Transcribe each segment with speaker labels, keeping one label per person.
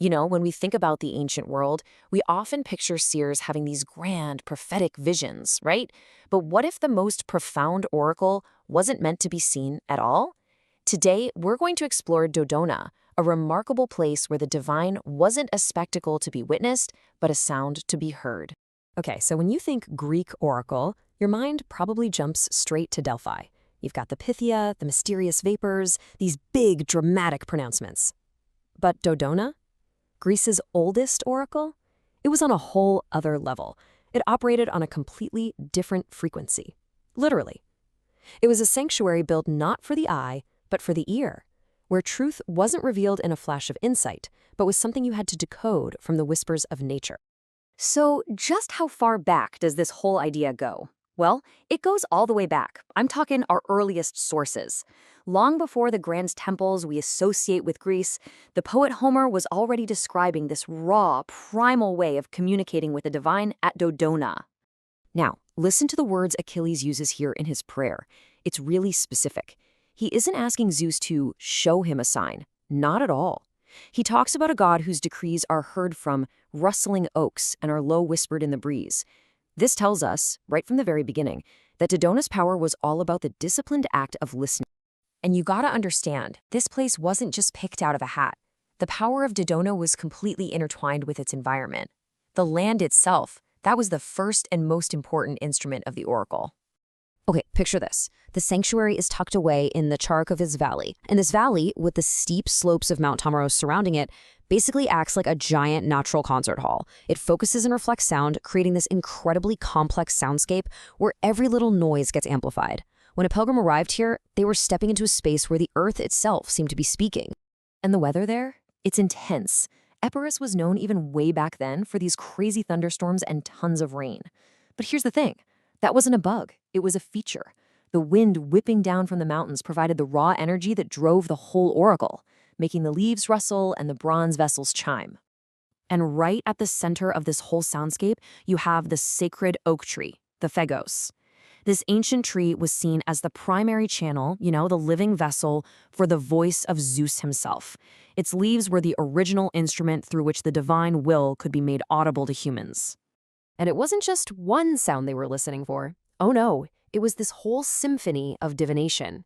Speaker 1: You know, when we think about the ancient world, we often picture seers having these grand prophetic visions, right? But what if the most profound oracle wasn't meant to be seen at all? Today, we're going to explore Dodona, a remarkable place where the divine wasn't a spectacle to be witnessed, but a sound to be heard.
Speaker 2: Okay, so when you think Greek oracle, your mind probably jumps straight to Delphi. You've got the Pythia, the mysterious vapors, these big dramatic pronouncements. But Dodona, Greece's oldest oracle, it was on a whole other level. It operated on a completely different frequency. Literally. It was a sanctuary built not for the eye, but for the ear, where truth wasn't revealed in a flash of insight, but was something you had to decode from the whispers of nature.
Speaker 3: So, just how far back does this whole idea go? Well, it goes all the way back. I'm talking our earliest sources. Long before the grand temples we associate with Greece, the poet Homer was already describing this raw, primal way of communicating with the divine at Dodona.
Speaker 1: Now, listen to the words Achilles uses here in his prayer. It's really specific. He isn't asking Zeus to show him a sign. Not at all. He talks about a god whose decrees are heard from rustling oaks and are low whispered in the breeze. This tells us, right from the very beginning, that Dodona's power was all about the disciplined act of listening. And you gotta understand, this place wasn't just picked out of a hat. The power of Dodona was completely intertwined with its environment. The land itself, that was the first and most important instrument of the oracle. Okay, picture this. The sanctuary is tucked away in the Charkovs Valley, and this valley, with the steep slopes of Mount Tomaros surrounding it, basically acts like a giant natural concert hall. It focuses and reflects sound, creating this incredibly complex soundscape where every little noise gets amplified. When a pilgrim arrived here, they were stepping into a space where the earth itself seemed to be speaking. And the weather there? It's intense. Epirus was known even way back then for these crazy thunderstorms and tons of rain. But here's the thing. That wasn't a bug. It was a feature. The wind whipping down from the mountains provided the raw energy that drove the whole oracle, making the leaves rustle and the bronze vessels chime. And right at the center of this whole soundscape, you have the sacred oak tree, the Phagos. This ancient tree was seen as the primary channel, the living vessel for the voice of Zeus himself. Its leaves were the original instrument through which the divine will could be made audible to humans. And it wasn't just one sound they were listening for. Oh no, it was this whole symphony of divination.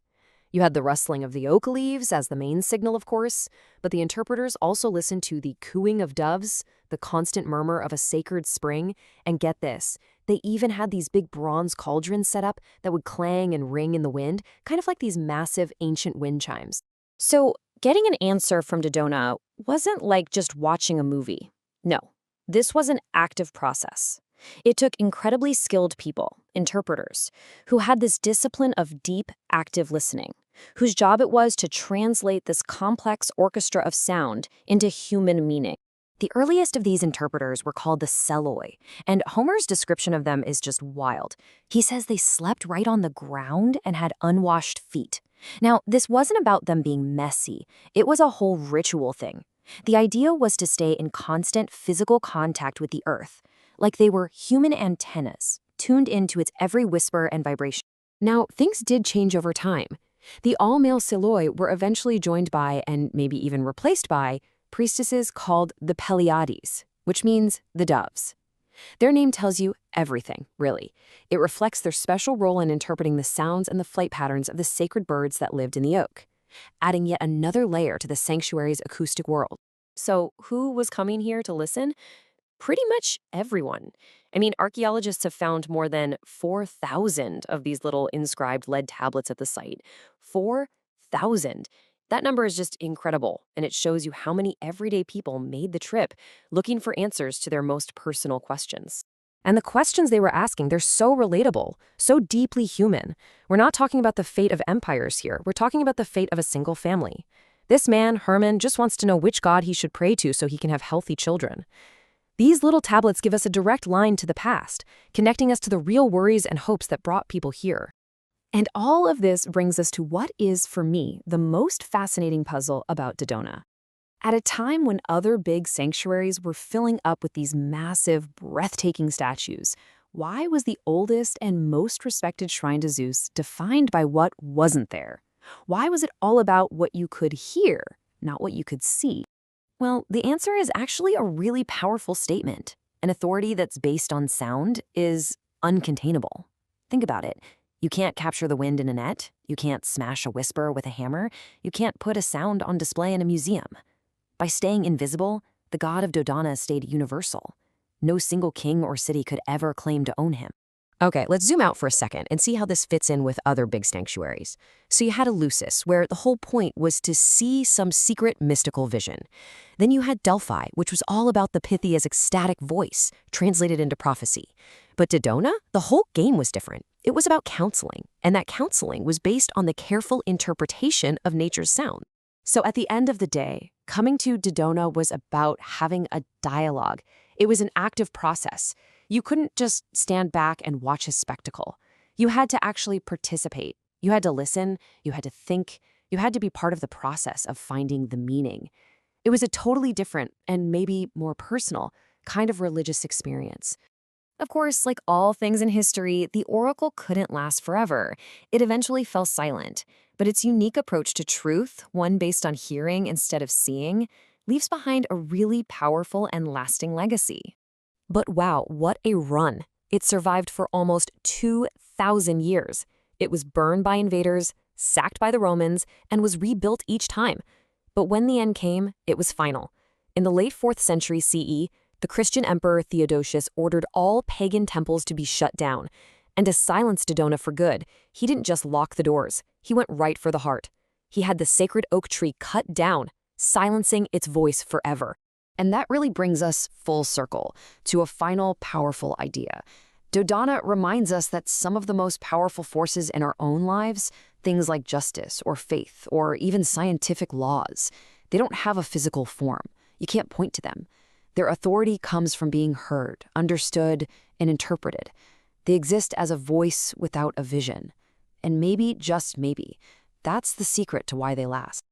Speaker 1: You had the rustling of the oak leaves as the main signal, of course, but the interpreters also listened to the cooing of doves, the constant murmur of a sacred spring, and get this, they even had these big bronze cauldrons set up that would clang and ring in the wind, kind of like these massive ancient wind chimes.
Speaker 3: So, getting an answer from Dodona wasn't like just watching a movie. No, this was an active process. It took incredibly skilled people, interpreters, who had this discipline of deep, active listening, whose job it was to translate this complex orchestra of sound into human meaning. The earliest of these interpreters were called the Seloi, and Homer's description of them is just wild. He says they slept right on the ground and had unwashed feet. Now, this wasn't about them being messy. It was a whole ritual thing. The idea was to stay in constant physical contact with the earth, like they were human antennas, tuned into its every whisper and vibration.
Speaker 2: Now, things did change over time. The all-male Seloi were eventually joined by, and maybe even replaced by, priestesses called the Pleiades, which means the doves. Their name tells you everything, really. It reflects their special role in interpreting the sounds and the flight patterns of the sacred birds that lived in the oak, adding yet another layer to the sanctuary's acoustic world.
Speaker 1: So, who was coming here to listen? Pretty much everyone. I mean, archaeologists have found more than 4,000 of these little inscribed lead tablets at the site. 4,000. That number is just incredible, and it shows you how many everyday people made the trip looking for answers to their most personal questions.
Speaker 2: And the questions they were asking, they're so relatable, so deeply human. We're not talking about the fate of empires here. We're talking about the fate of a single family. This man, Herman, just wants to know which god he should pray to so he can have healthy children. These little tablets give us a direct line to the past, connecting us to the real worries and hopes that brought people here. And all of this brings us to what is, for me, the most fascinating puzzle about Dodona. At a time when other big sanctuaries were filling up with these massive, breathtaking statues, why was the oldest and most respected shrine to Zeus defined by what wasn't there? Why was it all about what you could hear, not what you could see?
Speaker 1: Well, the answer is actually a really powerful statement. An authority that's based on sound is uncontainable. Think about it. You can't capture the wind in a net. You can't smash a whisper with a hammer. You can't put a sound on display in a museum. By staying invisible, the god of Dodona stayed universal. No single king or city could ever claim to own him.
Speaker 2: Okay, let's zoom out for a second and see how this fits in with other big sanctuaries. So you had Eleusis, where the whole point was to see some secret mystical vision. Then you had Delphi, which was all about the Pythia's ecstatic voice, translated into prophecy. But Dodona, the whole game was different. It was about counseling, and that counseling was based on the careful interpretation of nature's sound. So at the end of the day, coming to Dodona was about having a dialogue. It was an active process. You couldn't just stand back and watch his spectacle. You had to actually participate. You had to listen. You had to think. You had to be part of the process of finding the meaning. It was a totally different and maybe more personal kind of religious experience.
Speaker 3: Of course, like all things in history, the oracle couldn't last forever. It eventually fell silent. But its unique approach to truth, one based on hearing instead of seeing, leaves behind a really powerful and lasting legacy.
Speaker 2: But wow, what a run. It survived for almost 2,000 years. It was burned by invaders, sacked by the Romans, and was rebuilt each time. But when the end came, it was final. In the late 4th century CE, the Christian emperor Theodosius ordered all pagan temples to be shut down. And to silence Dodona for good, he didn't just lock the doors. He went right for the heart. He had the sacred oak tree cut down, silencing its voice forever. And that really brings us full circle to a final powerful idea. Dodona reminds us that some of the most powerful forces in our own lives, things like justice or faith or even scientific laws, they don't have a physical form. You can't point to them. Their authority comes from being heard, understood, and interpreted. They exist as a voice without a vision. And maybe, just maybe, that's the secret to why they last.